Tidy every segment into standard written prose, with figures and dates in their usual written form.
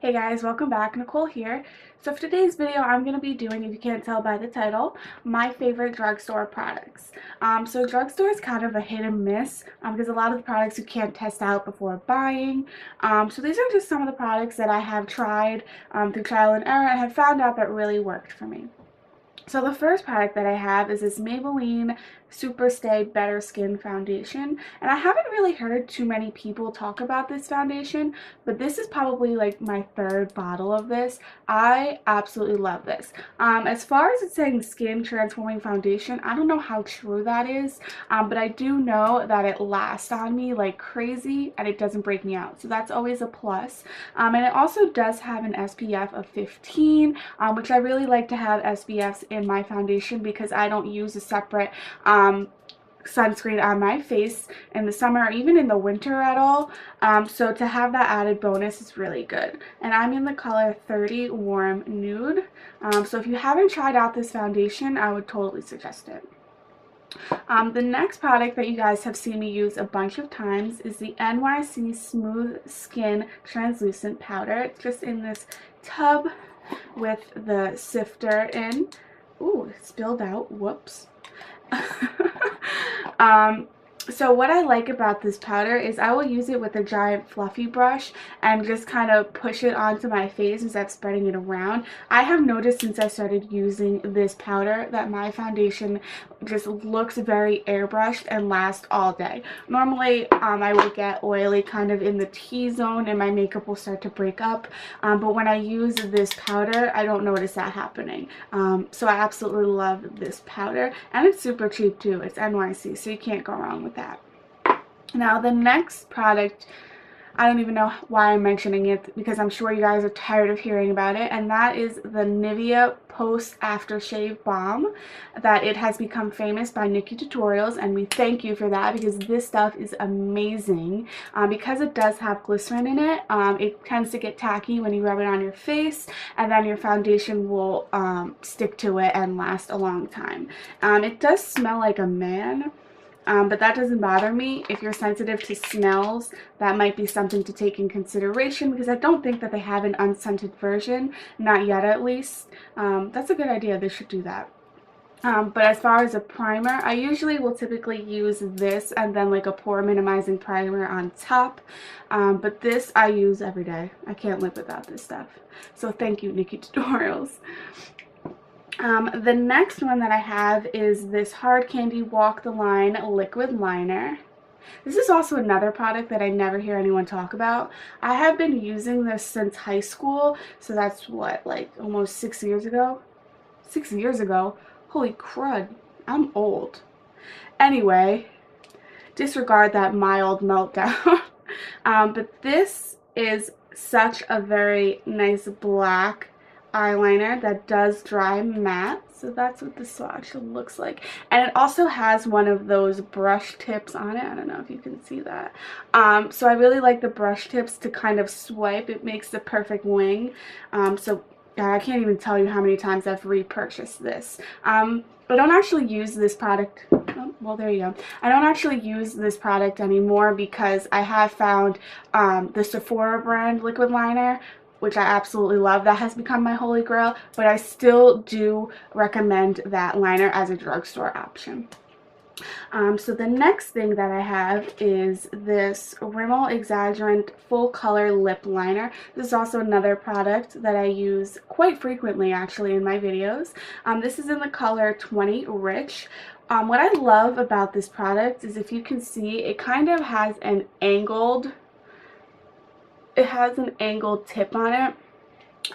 Hey guys, welcome back. Nicole here. So for today's video, I'm going to be doing, if you can't tell by the title, my favorite drugstore products. So drugstore is kind of a hit and miss because a lot of the products you can't test out before buying. So these are just some of the products that I have tried through trial and error and have found out that really worked for me. So the first product that I have is this Maybelline Super Stay Better Skin Foundation, and I haven't really heard too many people talk about this foundation, but this is probably like my third bottle of this. I absolutely love this. As far as it saying skin transforming foundation, I don't know how true that is, but I do know that it lasts on me like crazy and it doesn't break me out, so that's always a plus. And it also does have an SPF of 15, which I really like to have SPFs in my foundation because I don't use a separate sunscreen on my face in the summer or even in the winter at all. So to have that added bonus is really good. And I'm in the color 30 Warm Nude. So if you haven't tried out this foundation, I would totally suggest it. The next product that you guys have seen me use a bunch of times is the NYC Smooth Skin Translucent Powder. It's just in this tub with the sifter in. Ooh, it spilled out. Whoops. So what I like about this powder is I will use it with a giant fluffy brush and just kind of push it onto my face instead of spreading it around. I have noticed since I started using this powder that my foundation just looks very airbrushed and lasts all day. Normally I will get oily kind of in the T-zone and my makeup will start to break up, but when I use this powder I don't notice that happening. So I absolutely love this powder, and it's super cheap too. It's NYC, so you can't go wrong with that. Now the next product, I don't even know why I'm mentioning it because I'm sure you guys are tired of hearing about it, and that is the Nivea Post Aftershave Balm. That it has become famous by Nikki Tutorials, and we thank you for that because this stuff is amazing. Because it does have glycerin in it, it tends to get tacky when you rub it on your face, and then your foundation will stick to it and last a long time. It does smell like a man. But that doesn't bother me. If you're sensitive to smells, that might be something to take in consideration because I don't think that they have an unscented version, not yet at least. That's a good idea. They should do that. But as far as a primer, I usually will typically use this and then like a pore minimizing primer on top. But this I use every day. I can't live without this stuff. So thank you, Nikki Tutorials. The next one that I have is this Hard Candy Walk the Line Liquid Liner. This is also another product that I never hear anyone talk about. I have been using this since high school, so that's what, like almost 6 years ago? 6 years ago? Holy crud, I'm old. Anyway, disregard that mild meltdown. But this is such a very nice black eyeliner that does dry matte, so that's what this swatch looks like. And it also has one of those brush tips on it. I don't know if you can see that. So I really like the brush tips to kind of swipe. It makes the perfect wing. So I can't even tell you how many times I've repurchased this. I don't actually use this product. Oh, well, there you go. I don't actually use this product anymore because I have found the Sephora brand liquid liner, which I absolutely love. That has become my holy grail, but I still do recommend that liner as a drugstore option. So the next thing that I have is this Rimmel Exaggerant Full Color Lip Liner. This is also another product that I use quite frequently actually in my videos. This is in the color 20 Rich. What I love about this product is, if you can see, it kind of has an angled tip on it,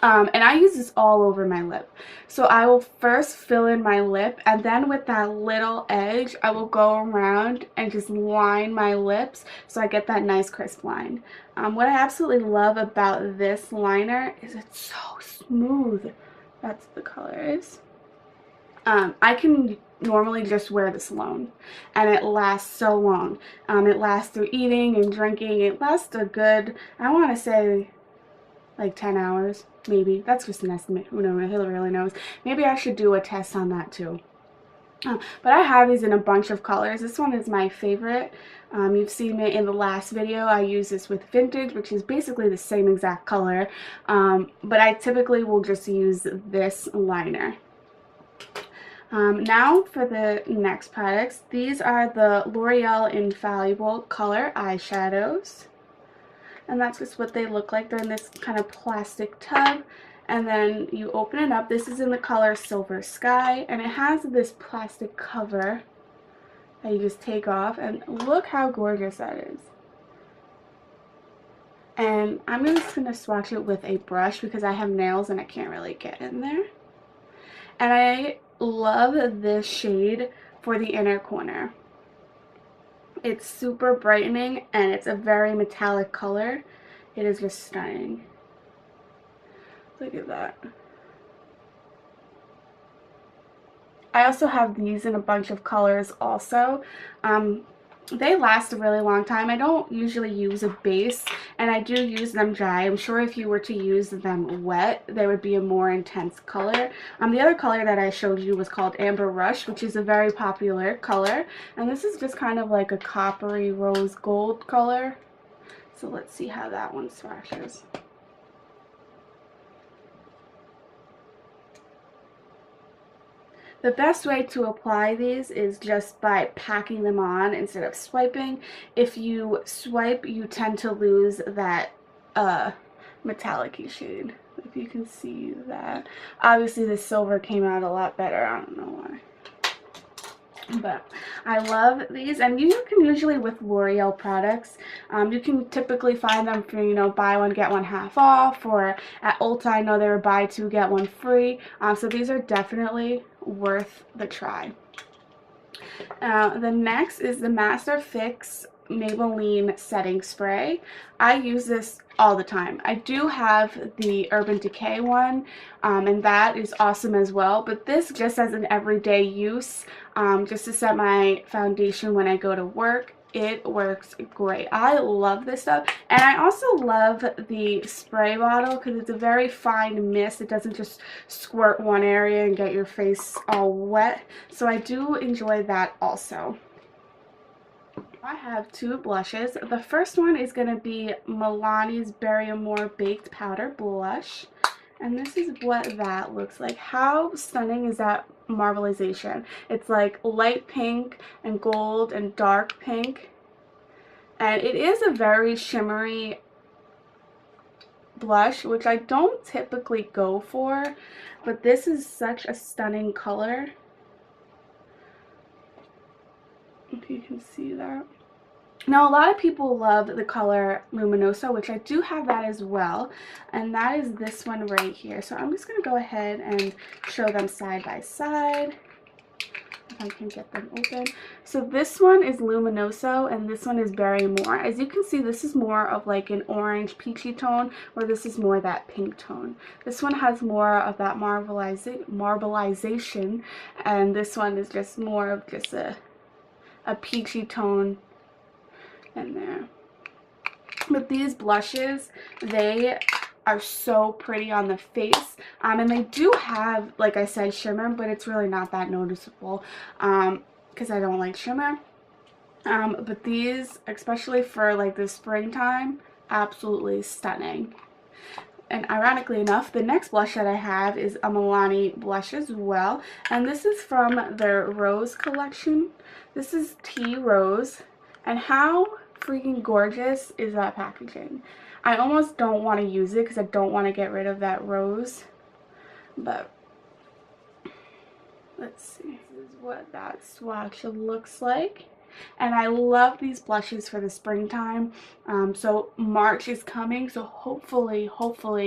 and I use this all over my lip. So I will first fill in my lip, and then with that little edge I will go around and just line my lips so I get that nice crisp line. What I absolutely love about this liner is it's so smooth. That's what the color is. I can normally just wear this alone and it lasts so long. It lasts through eating and drinking. It lasts a good, I want to say like 10 hours maybe. That's just an estimate. Who knows? Who really knows? Maybe I should do a test on that too. But I have these in a bunch of colors. This one is my favorite. You've seen it in the last video. I use this with Vintage, which is basically the same exact color. But I typically will just use this liner. Now for the next products. These are the L'Oreal Infallible Color Eyeshadows. And that's just what they look like. They're in this kind of plastic tub. And then you open it up. This is in the color Silver Sky. And it has this plastic cover that you just take off. And look how gorgeous that is. And I'm just going to swatch it with a brush because I have nails and I can't really get in there. And I love this shade for the inner corner. It's super brightening and it's a very metallic color. It is just stunning. Look at that. I also have these in a bunch of colors also. They last a really long time. I don't usually use a base, and I do use them dry. I'm sure if you were to use them wet, they would be a more intense color. The other color that I showed you was called Amber Rush, which is a very popular color. And this is just kind of like a coppery rose gold color. So let's see how that one swatches. The best way to apply these is just by packing them on instead of swiping. If you swipe, you tend to lose that metallic-y shade. If you can see that. Obviously the silver came out a lot better. I don't know why. But I love these, and you can usually with L'Oreal products, you can typically find them for, you know, buy one get one half off, or at Ulta I know they were buy two get one free. So these are definitely worth the try. The next is the Master Fix Maybelline Setting Spray. I use this all the time. I do have the Urban Decay one, and that is awesome as well, but this just as an everyday use, just to set my foundation when I go to work. It works great. I love this stuff, and I also love the spray bottle because it's a very fine mist. It doesn't just squirt one area and get your face all wet, so I do enjoy that also. I have two blushes. The first one is going to be Milani's Berry Amore Baked Powder Blush. And this is what that looks like. How stunning is that marbleization? It's like light pink and gold and dark pink. And it is a very shimmery blush, which I don't typically go for. But this is such a stunning color. If you can see that. Now, a lot of people love the color Luminoso, which I do have that as well, and that is this one right here. So I'm just going to go ahead and show them side by side, if I can get them open. So this one is Luminoso, and this one is Berry Amore. As you can see, this is more of like an orange peachy tone, where this is more that pink tone. This one has more of that marbleization, and this one is just more of just a peachy tone in there. But these blushes, they are so pretty on the face, and they do have, like I said, shimmer, but it's really not that noticeable because I don't like shimmer. But these, especially for like the springtime, absolutely stunning. And ironically enough, the next blush that I have is a Milani blush as well, and this is from their Rose collection. This is Tea Rose, and how freaking gorgeous is that packaging? I almost don't want to use it because I don't want to get rid of that rose, but let's see. This is what that swatch looks like. And I love these blushes for the springtime. So March is coming, so hopefully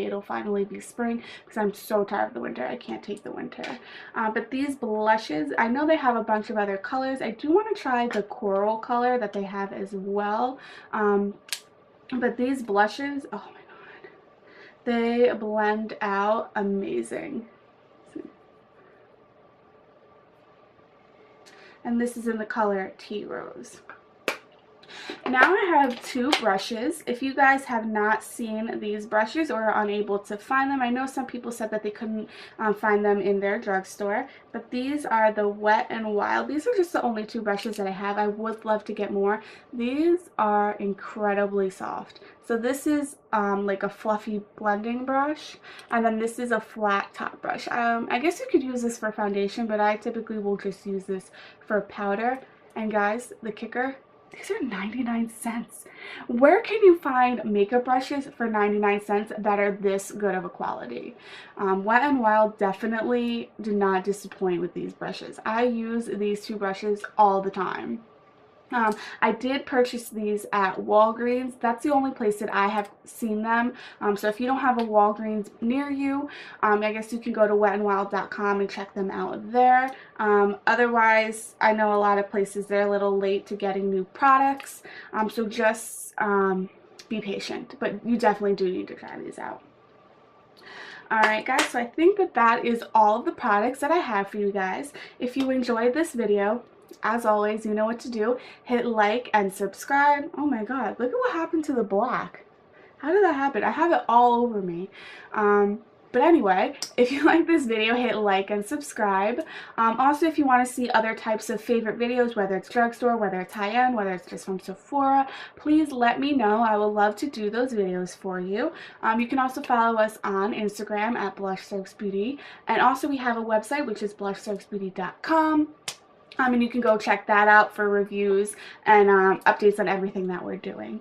it'll finally be spring, because I'm so tired of the winter. I can't take the winter. But these blushes, I know they have a bunch of other colors. I do want to try the coral color that they have as well. But these blushes, oh my god, they blend out amazing. And this is in the color Tea Rose. Now I have two brushes. If you guys have not seen these brushes or are unable to find them, I know some people said that they couldn't find them in their drugstore, but these are the Wet n Wild. These are just the only two brushes that I have. I would love to get more. These are incredibly soft. So this is like a fluffy blending brush, and then this is a flat top brush. I guess you could use this for foundation, but I typically will just use this for powder. And guys, the kicker, these are 99 cents. Where can you find makeup brushes for 99 cents that are this good of a quality? Wet n Wild definitely do not disappoint with these brushes. I use these two brushes all the time. I did purchase these at Walgreens. That's the only place that I have seen them. So if you don't have a Walgreens near you, I guess you can go to wetandwild.com and check them out there. Otherwise, I know a lot of places they're a little late to getting new products. So just be patient, but you definitely do need to try these out. Alright guys, so I think that is all of the products that I have for you guys. If you enjoyed this video, as always, you know what to do. Hit like and subscribe. Oh my god, look at what happened to the black. How did that happen? I have it all over me. But anyway, if you like this video, hit like and subscribe. Also, if you want to see other types of favorite videos, whether it's drugstore, whether it's high-end, whether it's just from Sephora, please let me know. I would love to do those videos for you. You can also follow us on Instagram at blushstrokesbeauty. And also we have a website, which is blushstrokesbeauty.com. And you can go check that out for reviews and updates on everything that we're doing.